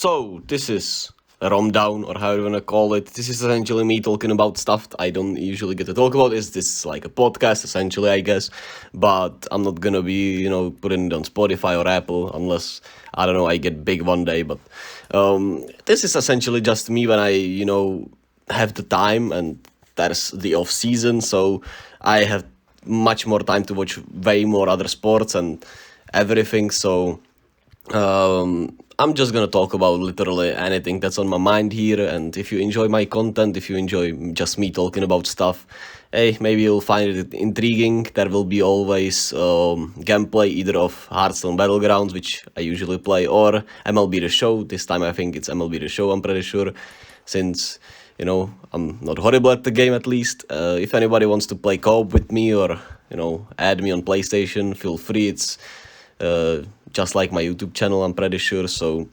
So, this is RomDown, or however you want to call it. This is essentially me talking about stuff I don't usually get to talk about. Is this like a podcast, essentially, I guess? But I'm not gonna be, putting it on Spotify or Apple unless, I don't know, I get big one day. But this is essentially just me when I, have the time and there's the off-season. So I have much more time to watch way more other sports and everything. So I'm just gonna talk about literally anything that's on my mind here, and if you enjoy my content, if you enjoy just me talking about stuff, hey, maybe you'll find it intriguing. There will be always gameplay either of Hearthstone Battlegrounds, which I usually play, or MLB The Show. This time I think it's MLB The Show, I'm pretty sure, since, I'm not horrible at the game at least. If anybody wants to play co-op with me or, add me on PlayStation, feel free. It's just like my YouTube channel, I'm pretty sure. So,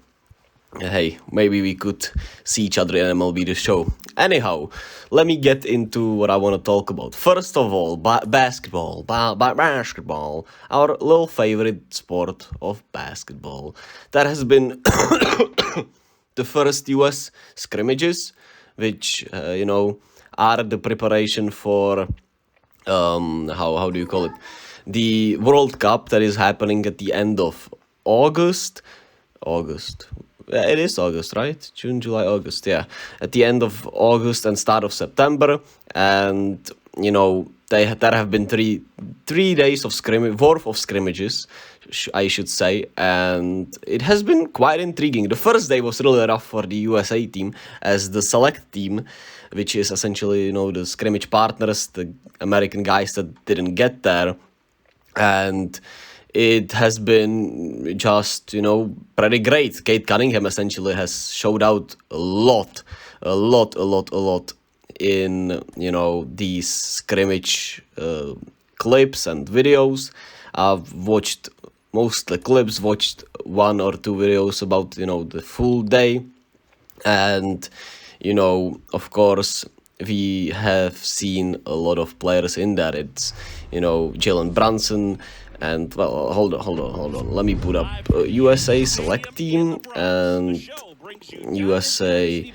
hey, maybe we could see each other in MLB The Show. Anyhow, let me get into what I want to talk about. First of all, basketball. Basketball. Our little favorite sport of basketball. That has been the first US scrimmages, which, are the preparation for, how do you call it? The World Cup that is happening at the end of August. Yeah, it is August, right? June, July, August, yeah. At the end of August and start of September. And, there have been three days of worth of scrimmages, I should say. And it has been quite intriguing. The first day was really rough for the USA team, as the select team, which is essentially, the scrimmage partners, the American guys that didn't get there. And it has been just, pretty great. Kate Cunningham essentially has showed out a lot in, these scrimmage clips and videos. I've watched most the clips, watched one or two videos about, the full day. And, of course, we have seen a lot of players in there. It's, Jalen Brunson, and, well, hold on. Let me put up USA select team, and USA.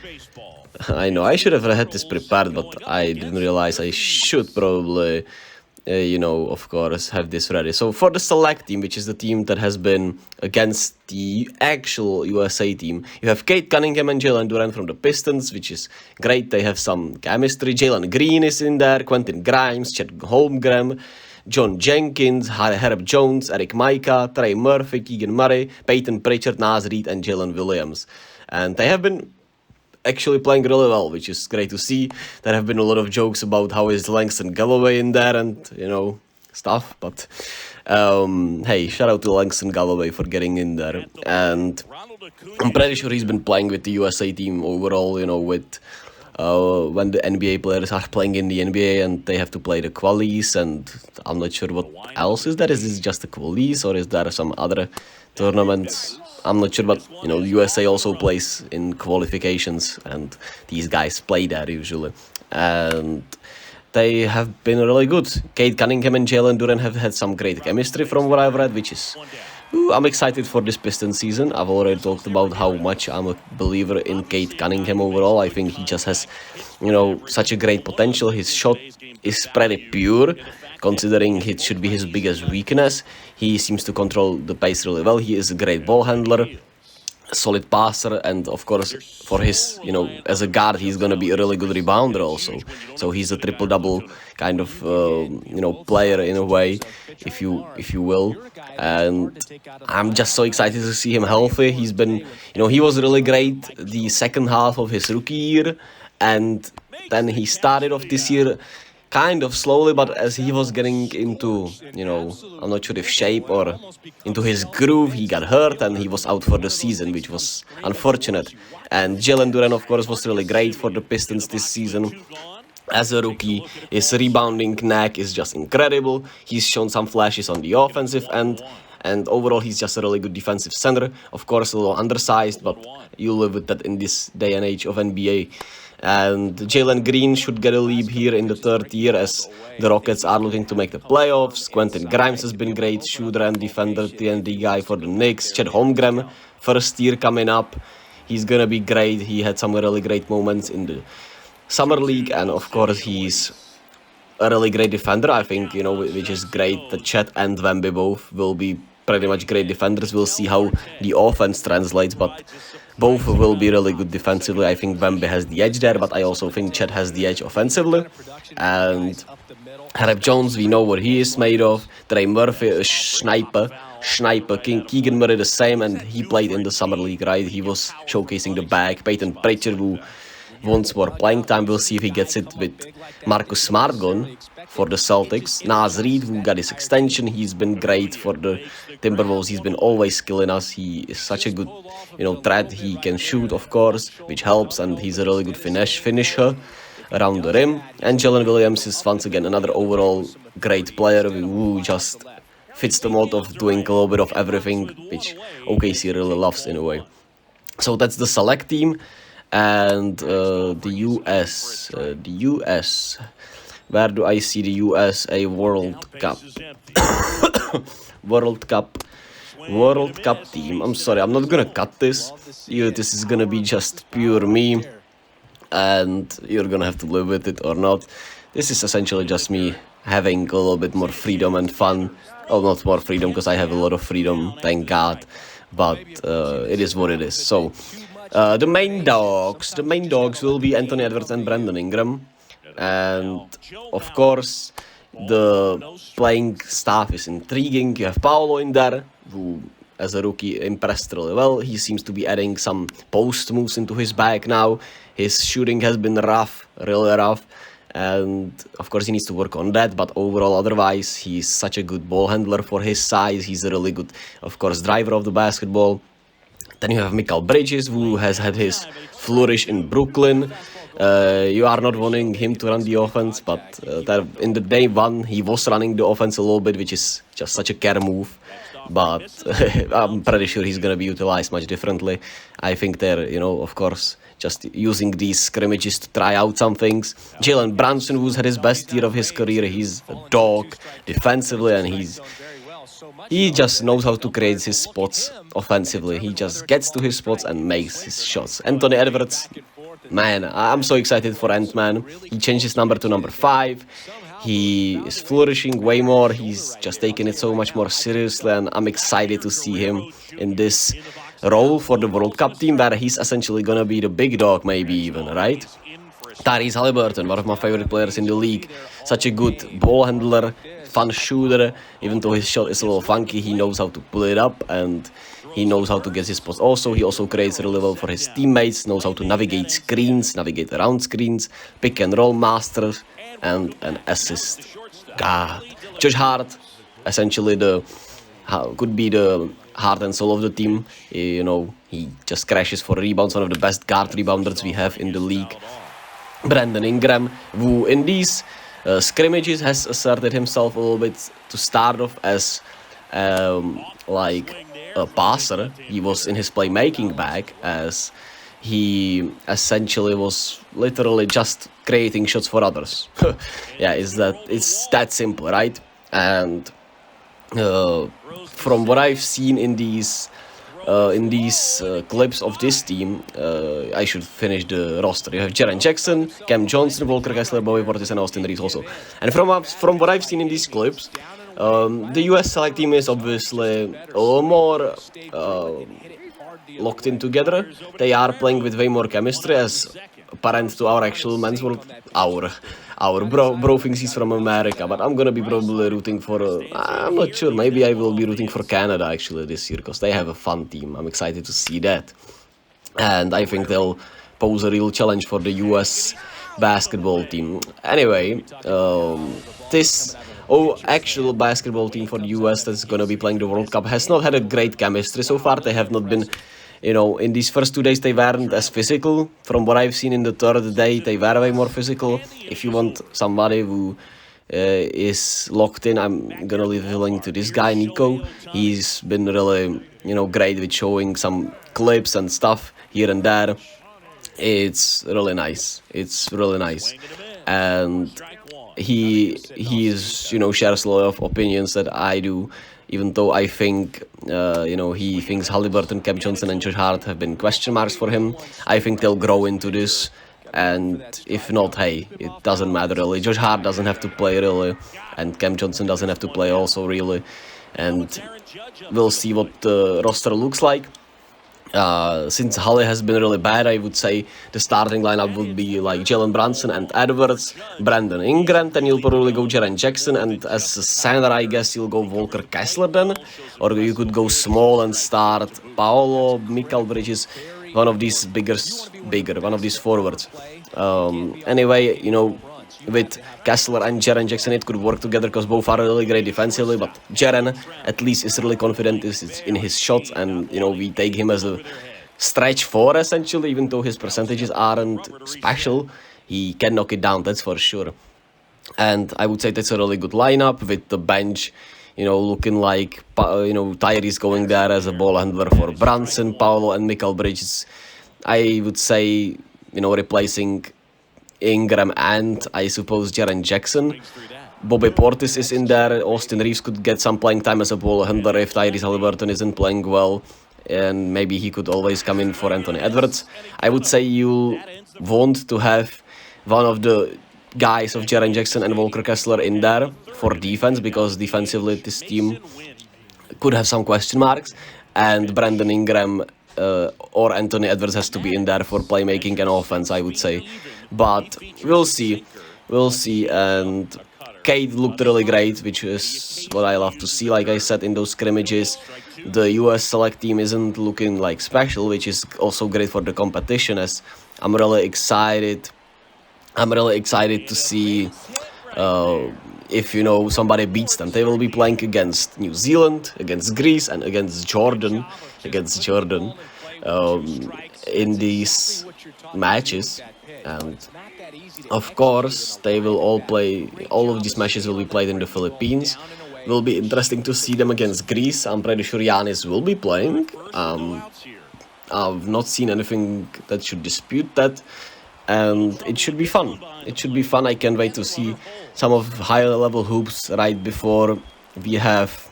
I know I should have had this prepared, but I didn't realize I should probably, of course, have this ready. So for the select team, which is the team that has been against the actual USA team, you have Kate Cunningham and Jalen Duren from the Pistons, which is great. They have some chemistry. Jalen Green is in there, Quentin Grimes, Chet Holmgren, John Jenkins, Herb Jones, Eric Micah, Trey Murphy, Keegan Murray, Peyton Pritchard, Naz Reid, and Jalen Williams. And they have been actually playing really well, which is great to see. There have been a lot of jokes about how is Langston Galloway in there and, stuff. But, hey, shout out to Langston Galloway for getting in there. And I'm pretty sure he's been playing with the USA team overall, with when the NBA players are playing in the NBA and they have to play the qualies. And I'm not sure what else is there. Is this just the qualies or is there some other tournaments? I'm not sure, but, USA also plays in qualifications, and these guys play there usually. And they have been really good. Kate Cunningham and Jalen Duren have had some great chemistry from what I've read, which is... I'm excited for this Pistons season. I've already talked about how much I'm a believer in Kate Cunningham overall. I think he just has, such a great potential. His shot is pretty pure, considering it should be his biggest weakness. He seems to control the pace really well. He is a great ball handler, solid passer, and of course for his, as a guard, he's gonna be a really good rebounder also. So he's a triple-double kind of, player in a way, if you will. And I'm just so excited to see him healthy. He's been, he was really great the second half of his rookie year, and then he started off this year kind of slowly, but as he was getting into, I'm not sure if shape or into his groove, he got hurt and he was out for the season, which was unfortunate. And Jalen Duren, of course, was really great for the Pistons this season. As a rookie, his rebounding knack is just incredible. He's shown some flashes on the offensive end, and overall he's just a really good defensive center. Of course, a little undersized, but you live with that in this day and age of NBA. And Jalen Green should get a leap here in the third year as the Rockets are looking to make the playoffs. Quentin Grimes has been great shooter and defender, TNT guy for the Knicks. Chet Holmgren, first year coming up. he's gonna be great. He had some really great moments in the summer league, and of course he's a really great defender. I think, which is great that Chet and Wemby both will be pretty much great defenders. We'll see how the offense translates, but both will be really good defensively. I think Wemby has the edge there, but I also think Chet has the edge offensively. And Harry Jones, we know what he is made of. Trey Murphy, a sniper. Keegan Murray the same, and he played in the summer league, right? He was showcasing the bag. Peyton Pritchard, who wants more playing time. We'll see if he gets it with Marcus Smart gone for the Celtics. Naz Reid, who got his extension, he's been great for the Timberwolves. He's been always killing us. He is such a good, threat. He can shoot, of course, which helps, and he's a really good finisher around the rim. And Jalen Williams is once again another overall great player who just fits the mold of doing a little bit of everything, which OKC really loves in a way. So that's the select team. And the US, where do I see the USA World Cup? World Cup team. I'm sorry, I'm not gonna cut this. This is gonna be just pure me, and you're gonna have to live with it or not. This is essentially just me having a little bit more freedom and fun. Oh, not more freedom, because I have a lot of freedom, thank God, but it is what it is. So the main dogs will be Anthony Edwards and Brandon Ingram, and of course the playing staff is intriguing. You have Paolo in there, who as a rookie impressed really well. He seems to be adding some post moves into his bag now. His shooting has been really rough, and of course he needs to work on that, but overall otherwise he's such a good ball handler for his size. He's a really good, of course, driver of the basketball. Then you have Mikal Bridges, who has had his flourish in Brooklyn. You are not wanting him to run the offense, but in the day one, he was running the offense a little bit, which is just such a care move. But I'm pretty sure he's going to be utilized much differently. I think they're, of course, just using these scrimmages to try out some things. Jalen Brunson, who's had his best year of his career, he's a dog defensively, and he just knows how to create his spots offensively. He just gets to his spots and makes his shots. Anthony Edwards, man, I'm so excited for Ant-Man. He changed his number to number 5. He is flourishing way more. He's just taking it so much more seriously, and I'm excited to see him in this role for the World Cup team, where he's essentially gonna be the big dog, maybe even, right? Tyrese Haliburton, one of my favorite players in the league. Such a good ball handler, fun shooter. Even though his shot is a little funky, he knows how to pull it up, and he knows how to get his spots. He also creates really well for his teammates, knows how to navigate screens, navigate around screens, pick and roll master, and an assist. God. Josh Hart, essentially could be the heart and soul of the team. He just crashes for rebounds, one of the best guard rebounders we have in the league. Brandon Ingram, who in these scrimmages has asserted himself a little bit to start off as like a passer. He was in his playmaking bag, as he essentially was literally just creating shots for others. Yeah, it's that simple, right? And from what I've seen in these clips of this team, I should finish the roster. You have Jaren Jackson, Cam Johnson, Walker Kessler, Bobby Portis, and Austin Reeves also. And from what I've seen in these clips, the US select team is obviously a little more locked in together. They are playing with way more chemistry, as apparent to our actual men's world. Our bro Funsies from America, but I'm gonna be probably rooting for, I'm not sure, maybe I will be rooting for Canada actually this year, because they have a fun team. I'm excited to see that, and I think they'll pose a real challenge for the US basketball team. Anyway, this actual basketball team for the US that's gonna be playing the World Cup has not had a great chemistry so far. They have not been, in these first 2 days they weren't as physical. From what I've seen in the third day, they were way more physical. If you want somebody who is locked in, I'm gonna leave a link to this guy, Nico. He's been really, great with showing some clips and stuff here and there. It's really nice. And he is, shares a lot of opinions that I do. even though I think, he thinks Halliburton, Cam Johnson and Josh Hart have been question marks for him. I think they'll grow into this, and if not, hey, it doesn't matter really. Josh Hart doesn't have to play really, and Cam Johnson doesn't have to play also really, and we'll see what the roster looks like. Since Halle has been really bad, I would say the starting lineup would be like Jalen Brunson and Edwards, Brandon Ingram, then you'll probably go Jaren Jackson, and as a center, I guess you'll go Walker Kessler then, or you could go small and start Paolo, Mikal Bridges, one of these one of these forwards. Anyway, with Kessler and Jaren Jackson, it could work together because both are really great defensively, but Jaren at least is really confident in his shots, and we take him as a stretch four essentially, even though his percentages aren't special. He can knock it down, that's for sure. And I would say that's a really good lineup with the bench, looking like, Tyrese going there as a ball handler for Brunson, Paolo and Mikal Bridges. I would say, replacing Ingram and I suppose Jaren Jackson. Bobby Portis is in there. Austin Reeves could get some playing time as a ball handler if Tyrese Halliburton isn't playing well, and maybe he could always come in for Anthony Edwards. I would say you want to have one of the guys of Jaren Jackson and Walker Kessler in there for defense, because defensively this team could have some question marks, and Brandon Ingram or Anthony Edwards has to be in there for playmaking and offense, I would say. But we'll see. And Cade looked really great, which is what I love to see. Like I said, in those scrimmages, the US select team isn't looking like special, which is also great for the competition, as I'm really excited to see if somebody beats them. They will be playing against New Zealand, against Greece, and against Jordan in these matches. And of course they will all of these matches will be played in the Philippines. Will be interesting to see them against Greece. I'm pretty sure Giannis will be playing. I've not seen anything that should dispute that, and it should be fun. I can't wait to see some of higher level hoops right before we have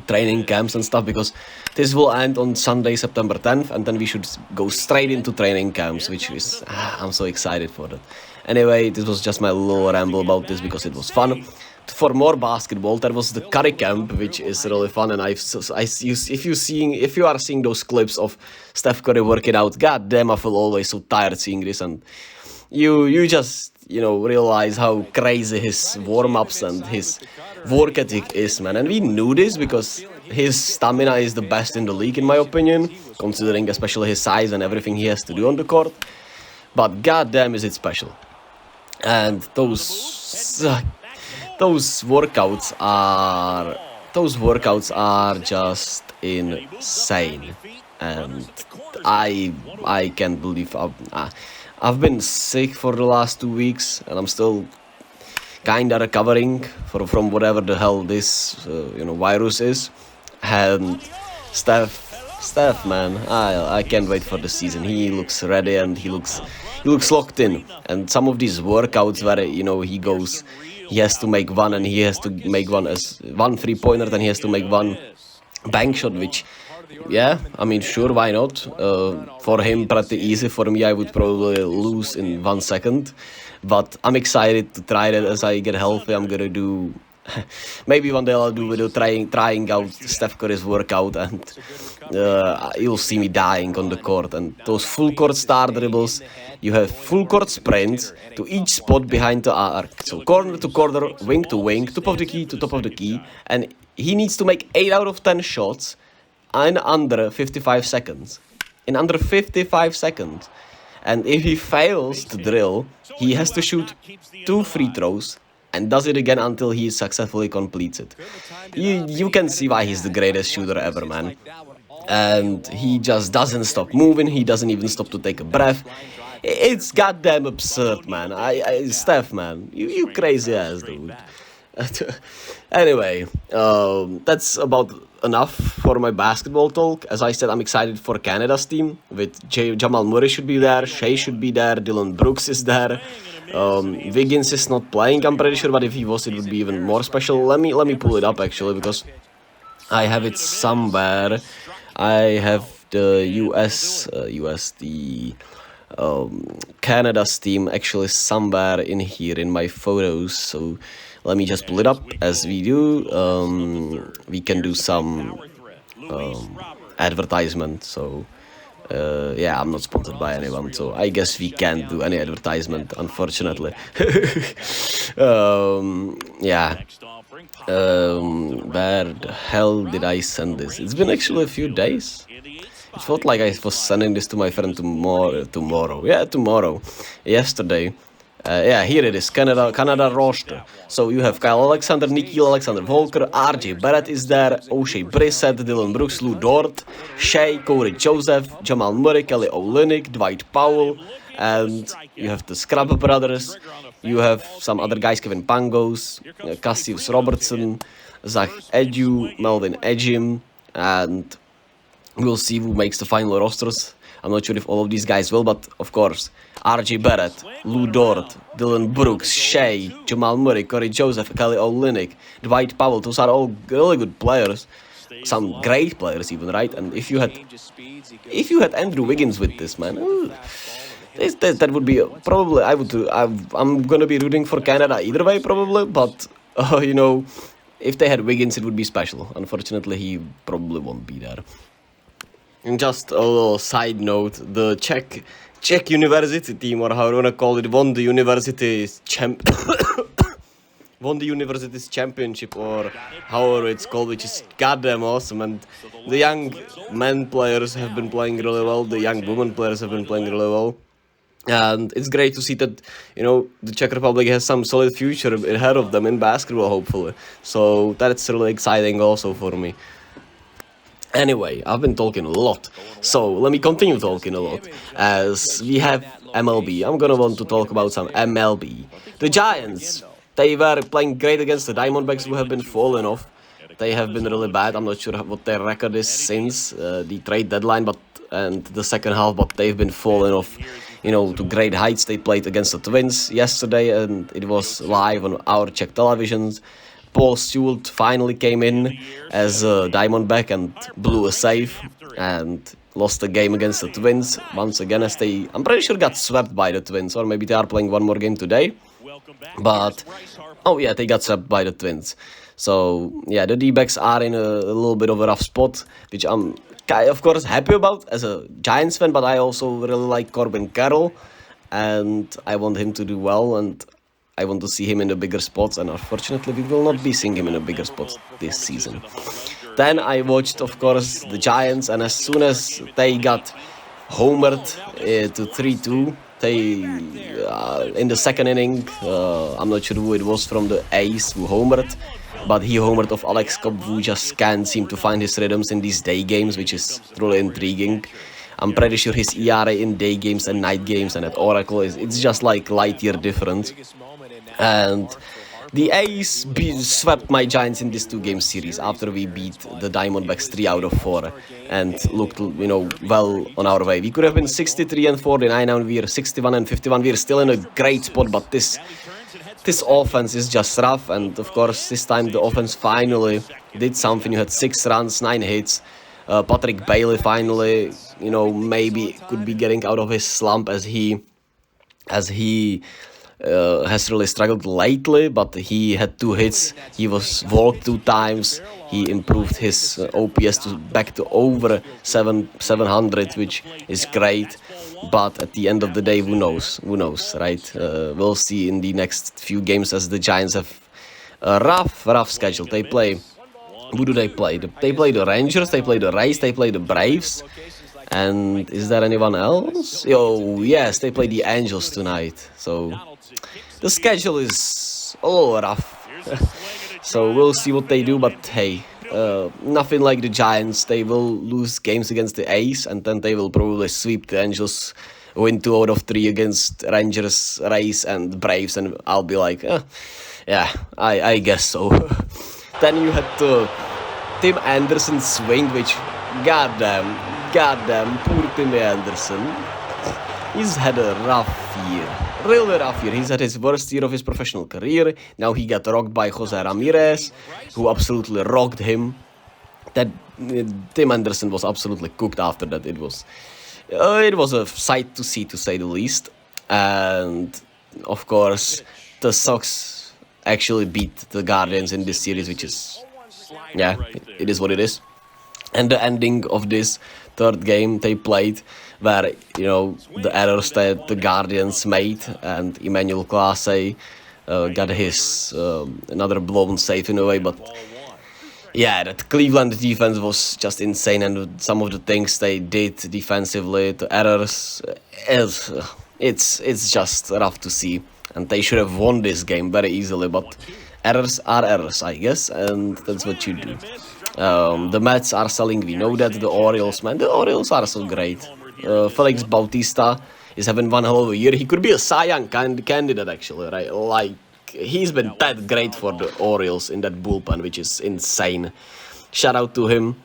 training camps and stuff, because this will end on Sunday, September 10th, and then we should go straight into training camps, which is I'm so excited for that. Anyway, this was just my little ramble about this because it was fun. For more basketball, there was the Curry camp, which is really fun, and if you are seeing those clips of Steph Curry working out, god damn, I feel always so tired seeing this, and you just realize how crazy his warm-ups and his work ethic is, man. And we knew this because his stamina is the best in the league, in my opinion, considering especially his size and everything he has to do on the court. But goddamn, is it special! And those workouts are just insane, and I can't believe I've been sick for the last 2 weeks, and I'm still kinda recovering from whatever the hell this virus is. And Steph, man, I can't wait for the season. He looks ready and he looks locked in. And some of these workouts where he has to make one, and he has to make one as one 3-pointer, then he has to make one bank shot, which, yeah, I mean, sure, why not? For him, pretty easy. For me, I would probably lose in 1 second. But I'm excited to try that as I get healthy. I'm gonna do... maybe one day I'll do a video trying out Steph Curry's workout, and you'll see me dying on the court. And those full court star dribbles, you have full court sprints to each spot behind the arc. So corner to corner, wing to wing, top of the key to top of the key. And he needs to make 8 out of 10 shots in under 55 seconds. And if he fails to drill, he has to shoot 2 free throws and does it again until he successfully completes it. You can see why he's the greatest shooter ever, man. And he just doesn't stop moving. He doesn't even stop to take a breath. It's goddamn absurd, man. Steph, man, you crazy ass dude. Anyway, that's about enough for my basketball talk. As I said, I'm excited for Canada's team. With Jamal Murray should be there, Shea should be there, Dylan Brooks is there. Wiggins is not playing, I'm pretty sure, but if he was, it would be even more special. Let me pull it up actually, because I have it somewhere. I have the the Canada's team actually somewhere in here in my photos. So let me just pull it up as we do. We can do some advertisement. So yeah, I'm not sponsored by anyone, so I guess we can't do any advertisement, unfortunately. Yeah. Where the hell did I send this? It's been actually a few days. It felt like I was sending this to my friend tomorrow. Yeah, tomorrow. Yesterday. Yeah, here it is, Canada roster. So you have Kyle Alexander, Nikhil Alexander Volker, RJ Barrett is there, O'Shea Brissett, Dylan Brooks, Lou Dort, Shea, Corey Joseph, Jamal Murray, Kelly Olynyk, Dwight Powell, and you have the Scrub brothers. You have some other guys, Kevin Pangos, Cassius Robertson, Zach Edu, Melvin Ejim, and we'll see who makes the final rosters. I'm not sure if all of these guys will, but of course, RJ Barrett, Lou Dort, Dylan Brooks, Shea, Jamal Murray, Corey Joseph, Kelly Olynyk, Dwight Powell, those are all really good players. Some great players even, right? And if you had Andrew Wiggins with this, man, that would be probably, I'm gonna be rooting for Canada either way probably, but you know, if they had Wiggins it would be special. Unfortunately he probably won't be there. And just a little side note, the Czech university team, or how you wanna call it, won the university's championship, or however it's called, which is goddamn awesome. And the young men players have been playing really well, the young women players have been playing really well. And it's great to see that, you know, the Czech Republic has some solid future ahead of them in basketball, hopefully. So that's really exciting also for me. Anyway, I've been talking a lot, so let me continue talking a lot, as we have MLB. I'm gonna want to talk about some MLB. The Giants, they were playing great against the Diamondbacks, who have been falling off. They have been really bad. I'm not sure what their record is since the trade deadline and the second half, but they've been falling off, you know, to great heights. They played against the Twins yesterday, and it was live on our Czech televisions. Paul Stewart finally came in as a Diamondback and blew a save and lost the game against the Twins once again, as they, I'm pretty sure, got swept by the Twins, or maybe they are playing one more game today. But oh yeah, they got swept by the Twins. So yeah, the D-backs are in a little bit of a rough spot, which I'm of course happy about as a Giants fan, but I also really like Corbin Carroll and I want him to do well, and I want to see him in the bigger spots, and unfortunately we will not be seeing him in the bigger spots this season. Then I watched, of course, the Giants, and as soon as they got homered to 3-2, they in the second inning, I'm not sure who it was from the A's who homered, but he homered off Alex Cobb, who just can't seem to find his rhythms in these day games, which is truly intriguing. I'm pretty sure his ERA in day games and night games and at Oracle it's just like light year different. And the A's swept my Giants in this 2-game series after we beat the Diamondbacks 3 out of 4 and looked, you know, well on our way. We could have been 63-49, now we're 61-51. We're still in a great spot, but this offense is just rough, and of course this time the offense finally did something. You had 6 runs, 9 hits. Patrick Bailey finally, you know, maybe could be getting out of his slump as he has really struggled lately, but he had 2 hits, he was walked 2 times, he improved his OPS back to over 700, which is great, but at the end of the day, who knows, right? We'll see in the next few games, as the Giants have a rough schedule. They play, who do they play? They play the Rangers, they play the Rays, they play the Braves. And is there anyone else? Oh, yes, they play the Angels tonight. So the schedule is a little rough. So we'll see what they do, but hey, nothing like the Giants. They will lose games against the A's, and then they will probably sweep the Angels, win 2 out of 3 against Rangers, Rays, and Braves, and I'll be like, yeah, I guess so. Then you had Tim Anderson swing, which, goddamn, poor Tim Anderson. He's had a rough year, really rough year. He's had his worst year of his professional career. Now he got rocked by Jose Ramirez, who absolutely rocked him. that Tim Anderson was absolutely cooked after that. It was a sight to see, to say the least. And of course, the Sox actually beat the Guardians in this series, which is, yeah, it is what it is. And the ending of this third game they played, where the errors that the Guardians made, and Emmanuel Clase got his another blown save in a way, but yeah, that Cleveland defense was just insane, and some of the things they did defensively, the errors, it's just rough to see, and they should have won this game very easily, but errors are errors, I guess, and that's what you do. The Mets are selling, we know that. The Orioles, man, the Orioles are so great. Felix Bautista is having one hell of a year. He could be a Cy Young candidate, actually, right? Like, he's been that great for the Orioles in that bullpen, which is insane. Shout out to him.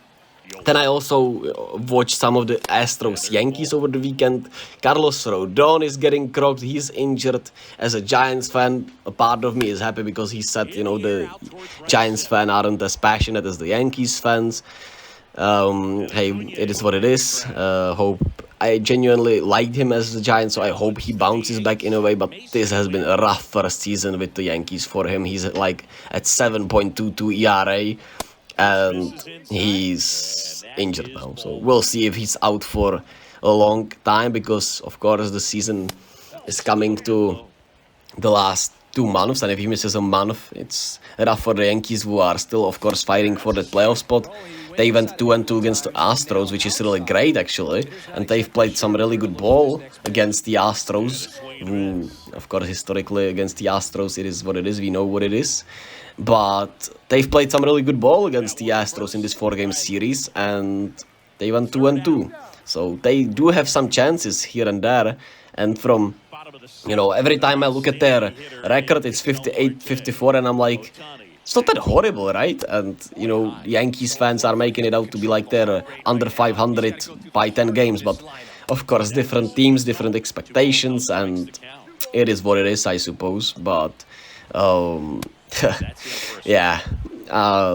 Then I also watched some of the Astros Yankees over the weekend. Carlos Rodon is getting crocked. He's injured. As a Giants fan, a part of me is happy because he said, the Giants fans aren't as passionate as the Yankees fans. Hey, it is what it is. I genuinely liked him as the Giant, so I hope he bounces back in a way, but this has been a rough first season with the Yankees for him. He's like at 7.22 ERA, and he's injured now, so we'll see if he's out for a long time, because of course the season is coming to the last 2 months, and if he misses a month, it's rough for the Yankees, who are still of course fighting for that playoff spot. They went 2-2 against the Astros, which is really great actually, and they've played some really good ball against the Astros, who of course historically against the Astros it is what it is, we know what it is, but they've played some really good ball against the Astros in this 4-game series, and they went 2-2, so they do have some chances here and there. And from every time I look at their record, it's 58-54, and I'm like, it's not that horrible, right? And, Yankees fans are making it out to be like they're under 500 by 10 games, but of course, different teams, different expectations, and it is what it is, I suppose, but, yeah,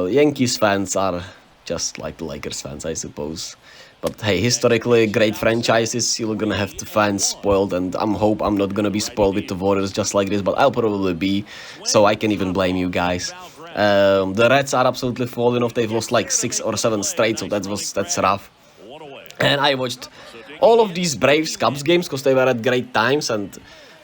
Yankees fans are just like the Lakers fans, I suppose. But hey, historically, great franchises, you're gonna have the fans spoiled, and I'm not gonna be spoiled with the Warriors just like this, but I'll probably be, so I can even blame you guys. The Reds are absolutely falling off. They've lost like 6 or 7 straight, so that's rough. And I watched all of these Braves Cubs games because they were at great times, and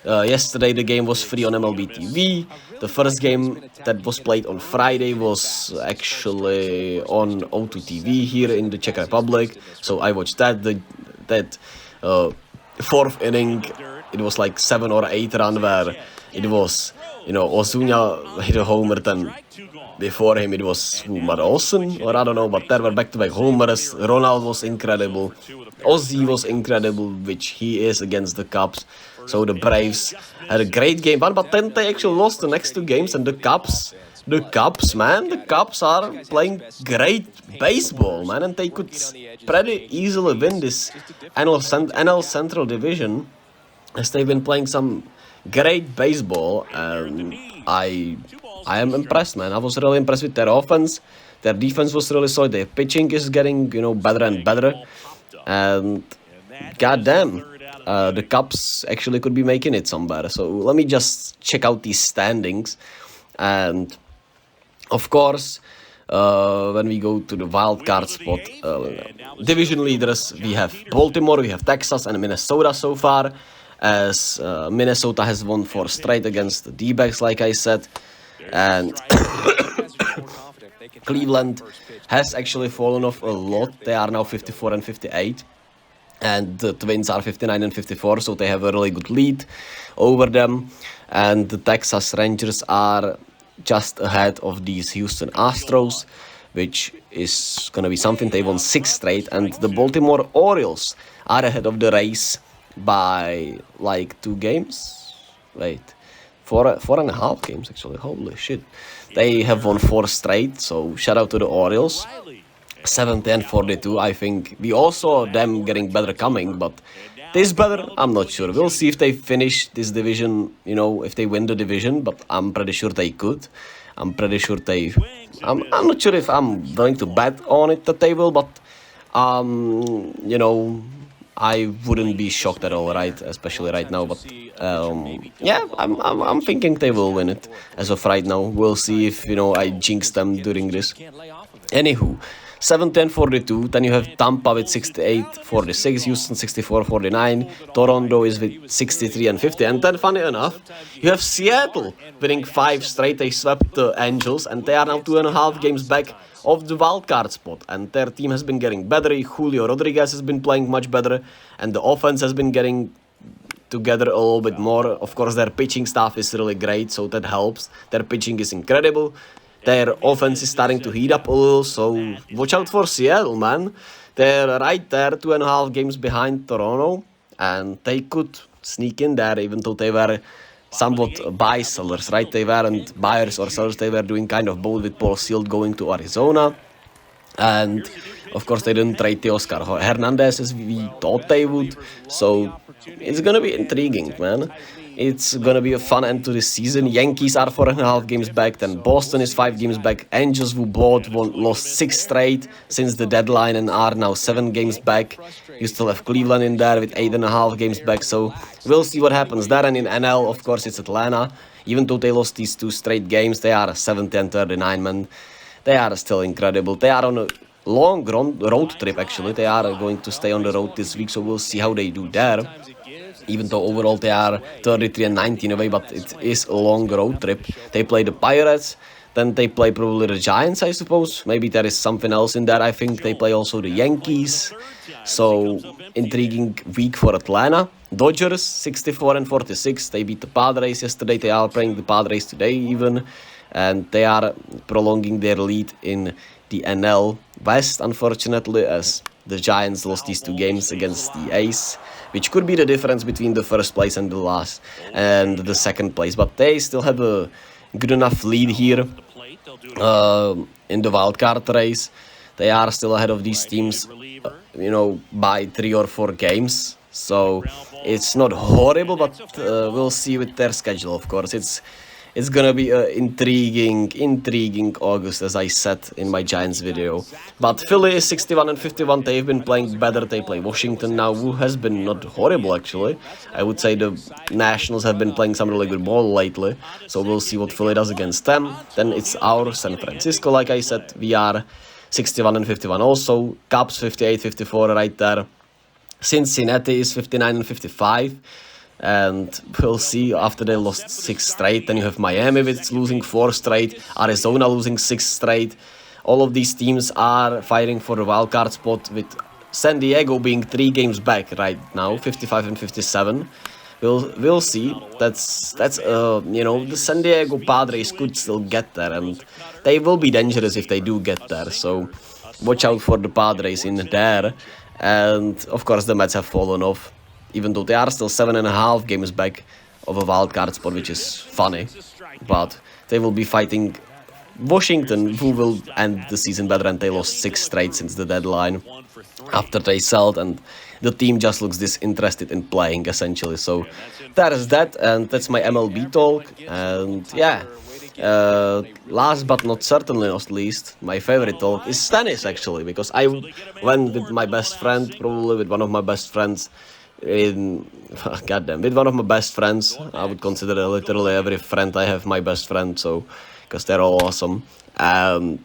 yesterday the game was free on MLB TV. The first game that was played on Friday was actually on O2 TV here in the Czech Republic, so I watched that. That 4th inning, it was like 7 or 8 run where it was, Ozuna hit a homer, then before him it was Matt Olson, or I don't know, but there were back-to-back homers. Ronald was incredible. Ozzy was incredible, which he is against the Cubs. So the Braves had a great game, but then they actually lost the next 2 games, and the Cubs, man, the Cubs are playing great baseball, man, and they could pretty easily win this NL Central Division, as they've been playing some great baseball, and I am impressed, man. I was really impressed with their offense. Their defense was really solid. Their pitching is getting, better and better, and goddamn, the Cubs actually could be making it somewhere. So let me just check out these standings. And of course, when we go to the wild card spot, division leaders, we have Baltimore, we have Texas, and Minnesota so far, as Minnesota has won 4 straight against the D-backs, like I said, and Cleveland has actually fallen off a lot. They are now 54 and 58. And the Twins are 59 and 54, so they have a really good lead over them. And the Texas Rangers are just ahead of these Houston Astros, which is going to be something. They won 6 straight. And the Baltimore Orioles are ahead of the race by like 2 games. Wait, 4.5 games actually. Holy shit. They have won 4 straight, so shout out to the Orioles. 70 and 42, I think we all saw them getting better coming, but this better, I'm not sure. We'll see if they finish this division, if they win the division, but I'm pretty sure they could. I'm pretty sure they I'm not sure if I'm going to bet on it that they will, but you know, I wouldn't be shocked at all, right? Especially right now, but yeah, I'm thinking they will win it as of right now. We'll see if I jinx them during this. Anywho, 7-10-42. Then you have Tampa with 68-46, Houston 64-49, Toronto is with 63-50, and then funny enough, you have Seattle winning 5 straight. They swept the Angels, and they are now 2.5 games back of the wildcard spot, and their team has been getting better. Julio Rodriguez has been playing much better, and the offense has been getting together a little bit more. Of course, their pitching staff is really great, so that helps. Their pitching is incredible. Their offense is starting to heat up a little, so watch out for Seattle, man. They're right there, 2.5 games behind Toronto, and they could sneak in there, even though they were somewhat buy sellers, right? They weren't buyers or sellers, they were doing kind of both with Paul Seald going to Arizona. And of course, they didn't trade Teoscar Hernandez as we thought they would, so it's gonna be intriguing, man. It's gonna be a fun end to the season. Yankees are 4.5 games back, then Boston is 5 games back. Angels, who lost 6 straight since the deadline and are now 7 games back. You still have Cleveland in there with 8.5 games back, so we'll see what happens there. And in NL, of course, it's Atlanta. Even though they lost these 2 straight games, they are 70-39, man. They are still incredible. They are on a long road trip, actually. They are going to stay on the road this week, so we'll see how they do there. Even though overall they are 33-19 away, but it is a long road trip. They play the Pirates, then they play probably the Giants, I suppose. Maybe there is something else in there. I think they play also the Yankees. So, intriguing week for Atlanta. Dodgers, 64-46. They beat the Padres yesterday. They are playing the Padres today even. And they are prolonging their lead in the NL West, unfortunately, as the Giants lost these 2 games against the A's, which could be the difference between the first place and the second place. But they still have a good enough lead here in the wildcard race. They are still ahead of these teams, by 3 or 4 games. So it's not horrible, but we'll see with their schedule, of course. It's gonna be an intriguing August, as I said in my Giants video. But Philly is 61-51. They've been playing better. They play Washington now, who has been not horrible, actually. I would say the Nationals have been playing some really good ball lately. So we'll see what Philly does against them. Then it's our San Francisco, like I said. We are 61-51 also. Cubs 58-54 right there. Cincinnati is 59-55. And we'll see after they lost 6 straight. Then you have Miami with losing 4 straight, Arizona losing 6 straight. All of these teams are fighting for the wildcard spot, with San Diego being 3 games back right now, 55-57. We'll see. That's the San Diego Padres could still get there, and they will be dangerous if they do get there. So watch out for the Padres in there. And of course the Mets have fallen off, even though they are still 7.5 games back of a wildcard spot, which is funny. But they will be fighting Washington, who will end the season better, and they lost 6 straight since the deadline after they sold, and the team just looks disinterested in playing, essentially. So that is that, and that's my MLB talk. And yeah, last but certainly not least, my favorite talk is tennis, actually, because I went with my best friend, probably with one of my best friends, with one of my best friends. I would consider literally every friend I have my best friend, so because they're all awesome. And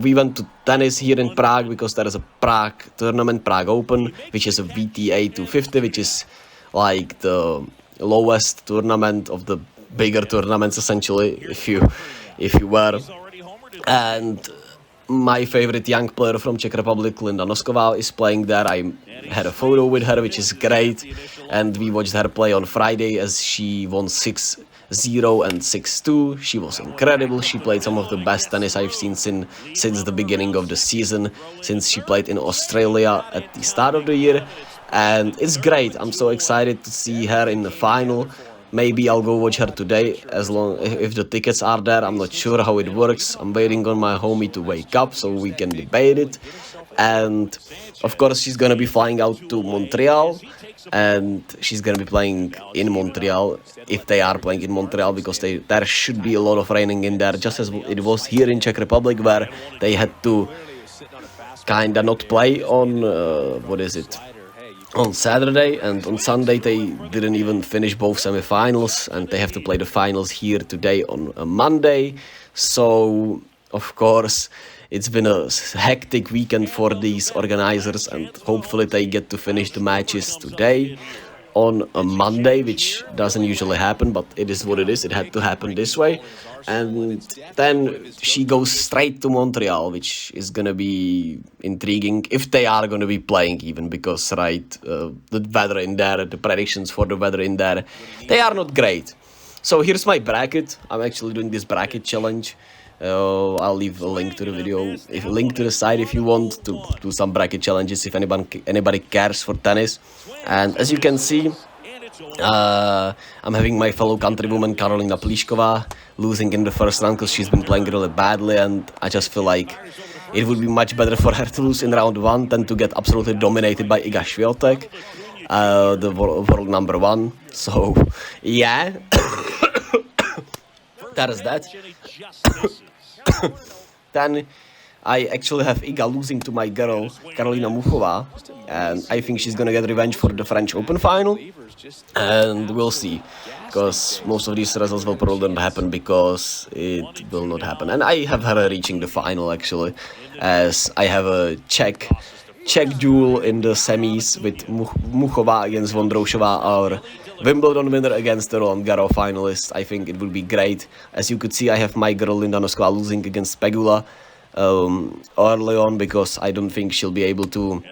we went to tennis here in Prague because there is a Prague tournament, Prague Open, which is a WTA 250, which is like the lowest tournament of the bigger tournaments, essentially, if you were. And my favorite young player from Czech Republic, Linda Nosková, is playing there. I had a photo with her, which is great, and we watched her play on Friday as she won 6-0 and 6-2. She was incredible. She played some of the best tennis I've seen since the beginning of the season, since she played in Australia at the start of the year, and it's great. I'm so excited to see her in the final. Maybe I'll go watch her today, if the tickets are there. I'm not sure how it works. I'm waiting on my homie to wake up so we can debate it. And of course she's gonna be flying out to Montreal and she's gonna be playing in Montreal, if they are playing in Montreal, because there should be a lot of raining in there, just as it was here in Czech Republic, where they had to kinda not play on on Saturday, and on Sunday they didn't even finish both semifinals, and they have to play the finals here today on a Monday. So of course it's been a hectic weekend for these organizers, and hopefully they get to finish the matches today on a Monday, which doesn't usually happen, but it is what it is. It had to happen this way. And then she goes straight to Montreal, which is gonna be intriguing if they are gonna be playing even, because the weather in there, the predictions for the weather in there, they are not great. So here's my bracket. I'm actually doing this bracket challenge. I'll leave a link to the video, a link to the site if you want to do some bracket challenges, if anybody cares for tennis. And as you can see, I'm having my fellow countrywoman Karolina Pliskova losing in the first round because she's been playing really badly, and I just feel like it would be much better for her to lose in round 1 than to get absolutely dominated by Iga Swiatek, the world number 1. So yeah, that is that. Then I actually have Iga losing to my girl Karolina Muchova, and I think she's gonna get revenge for the French Open final, and we'll see, because most of these results will probably not happen, because it will not happen. And I have her reaching the final actually, as I have a Czech duel in the semis with Muchova against Vondroušová, or Wimbledon winner against the Roland Garros finalist. I think it will be great. As you could see, I have my girl Linda Noskova losing against Pegula early on, because I don't think she'll be able to,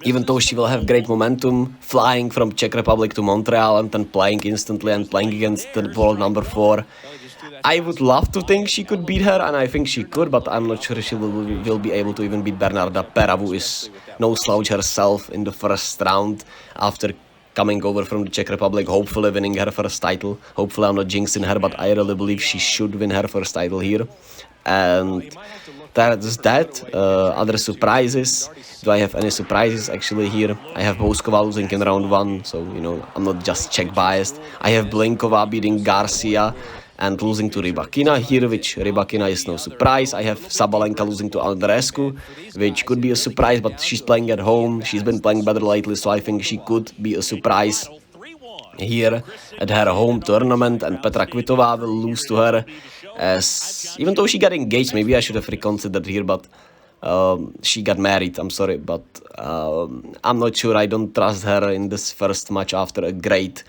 even though she will have great momentum, flying from Czech Republic to Montreal and then playing instantly and playing against the world number 4. I would love to think she could beat her, and I think she could, but I'm not sure she will be able to even beat Bernarda Pera, who is no slouch herself in the first round after coming over from the Czech Republic, hopefully winning her first title. Hopefully I'm not jinxing her, but I really believe she should win her first title here. And that is that. Other surprises. Do I have any surprises actually here? I have Boskova losing in round 1, so you know, I'm not just Czech biased. I have Blinkova beating Garcia and losing to Rybakina here, which Rybakina is no surprise. I have Sabalenka losing to Andreescu, which could be a surprise, but she's playing at home. She's been playing better lately, so I think she could be a surprise here at her home tournament. And Petra Kvitova will lose to her, as even though she got engaged, maybe I should have reconsidered here, but she got married, I'm sorry, but I'm not sure. I don't trust her in this first match after a great,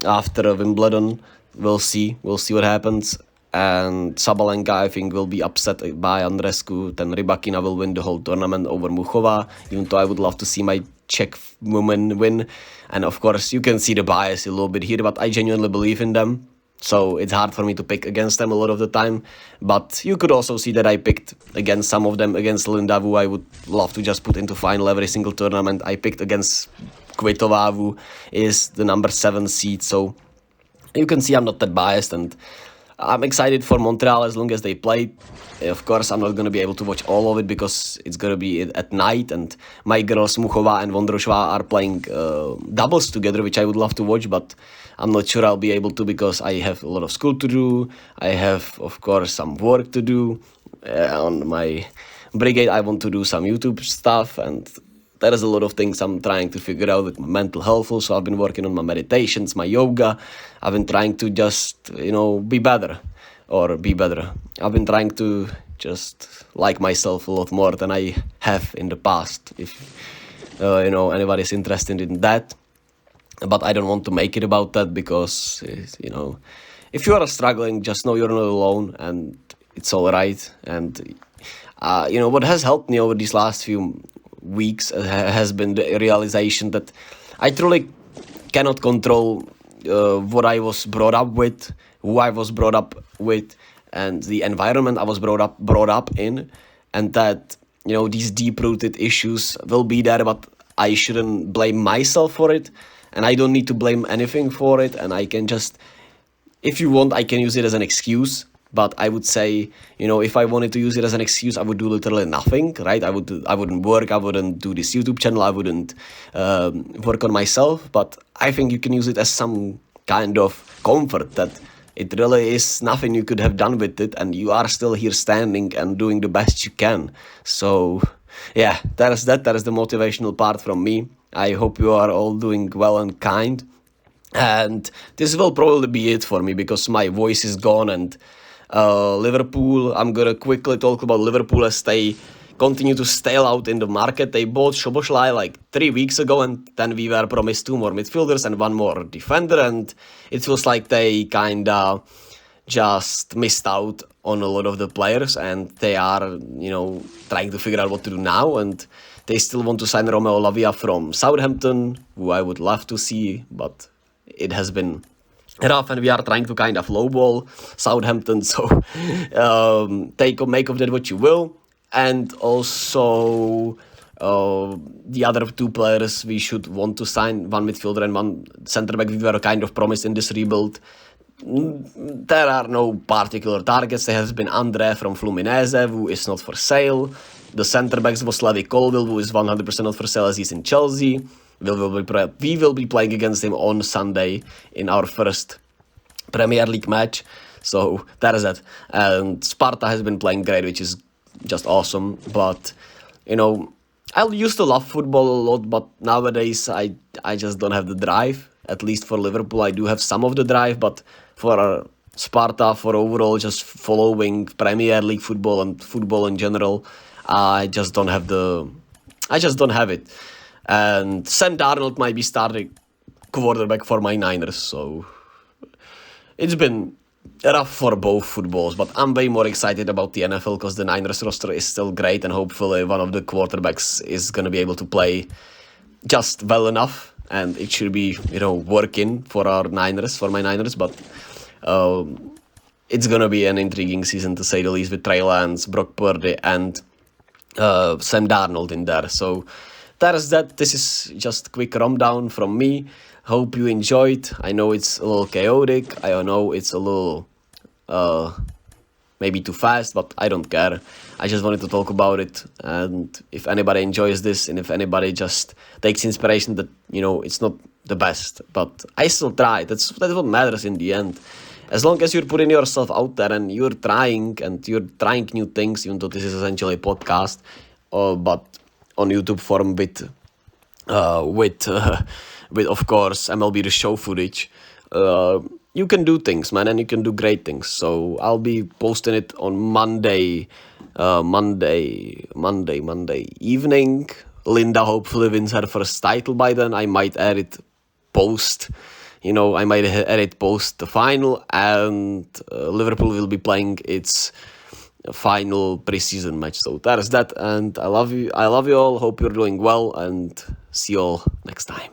after Wimbledon. We'll see what happens. And Sabalenka, I think, will be upset by Andreescu. Then Rybakina will win the whole tournament over Muchova, even though I would love to see my Czech woman win. And of course, you can see the bias a little bit here, but I genuinely believe in them. So it's hard for me to pick against them a lot of the time. But you could also see that I picked against some of them, against Linda, who I would love to just put into final every single tournament. I picked against Kvitova, who is the number 7 seed. So you can see I'm not that biased, and I'm excited for Montreal as long as they play. Of course, I'm not going to be able to watch all of it because it's going to be at night, and my girls Muchova and Vondroušová are playing doubles together, which I would love to watch, but I'm not sure I'll be able to because I have a lot of school to do. I have, of course, some work to do. On my brigade, I want to do some YouTube stuff, and there is a lot of things I'm trying to figure out with my mental health also. I've been working on my meditations, my yoga. I've been trying to just, be better. I've been trying to just like myself a lot more than I have in the past. If, anybody's interested in that. But I don't want to make it about that because, if you are struggling, just know you're not alone and it's all right. And, what has helped me over these last few weeks has been the realization that I truly cannot control what I was brought up with, who I was brought up with, and the environment I was brought up in, and that these deep-rooted issues will be there, but I shouldn't blame myself for it, and I don't need to blame anything for it, and I can just, if you want, I can use it as an excuse But I would say, if I wanted to use it as an excuse, I would do literally nothing, right? I wouldn't work, I wouldn't do this YouTube channel, I wouldn't work on myself. But I think you can use it as some kind of comfort that it really is nothing you could have done with it, and you are still here standing and doing the best you can. So, yeah, that is the motivational part from me. I hope you are all doing well and kind. And this will probably be it for me because my voice is gone. And Liverpool, I'm gonna quickly talk about Liverpool as they continue to stale out in the market. They bought Szoboszlai like 3 weeks ago, and then we were promised 2 more midfielders and 1 more defender, and it feels like they kinda just missed out on a lot of the players, and they are, trying to figure out what to do now. And they still want to sign Romeo Lavia from Southampton, who I would love to see, but it has been rough, and we are trying to kind of lowball Southampton, so make of that what you will. And also the other 2 players we should want to sign, 1 midfielder and 1 centre back, we were kind of promised in this rebuild. There are no particular targets. There has been Andre from Fluminense, who is not for sale. The centre backs was Levi Colville, who is 100% not for sale as he's in Chelsea. We will be playing against him on Sunday in our first Premier League match. So that is it. And Sparta has been playing great, which is just awesome. But, I used to love football a lot, but nowadays I just don't have the drive. At least for Liverpool, I do have some of the drive, but for Sparta, for overall just following Premier League football and football in general, I just don't have it. And Sam Darnold might be starting quarterback for my Niners, so it's been rough for both footballs, but I'm way more excited about the NFL because the Niners roster is still great, and hopefully one of the quarterbacks is going to be able to play just well enough, and it should be, working for my Niners, but it's going to be an intriguing season to say the least, with Trey Lance, Brock Purdy, and Sam Darnold in there. So that is that. This is just quick RomDown from me. Hope you enjoyed. I know it's a little chaotic. I know it's a little maybe too fast, but I don't care. I just wanted to talk about it. And if anybody enjoys this, and if anybody just takes inspiration, that, it's not the best, but I still try. That's what matters in the end. As long as you're putting yourself out there and you're trying new things, even though this is essentially a podcast, but on YouTube form with of course MLB The Show footage, you can do things, man, and you can do great things. So I'll be posting it on Monday evening. Linda hopefully wins her first title by then. I might edit post the final, and Liverpool will be playing its final preseason match. So that is that, and I love you all. Hope you're doing well, and see you all next time.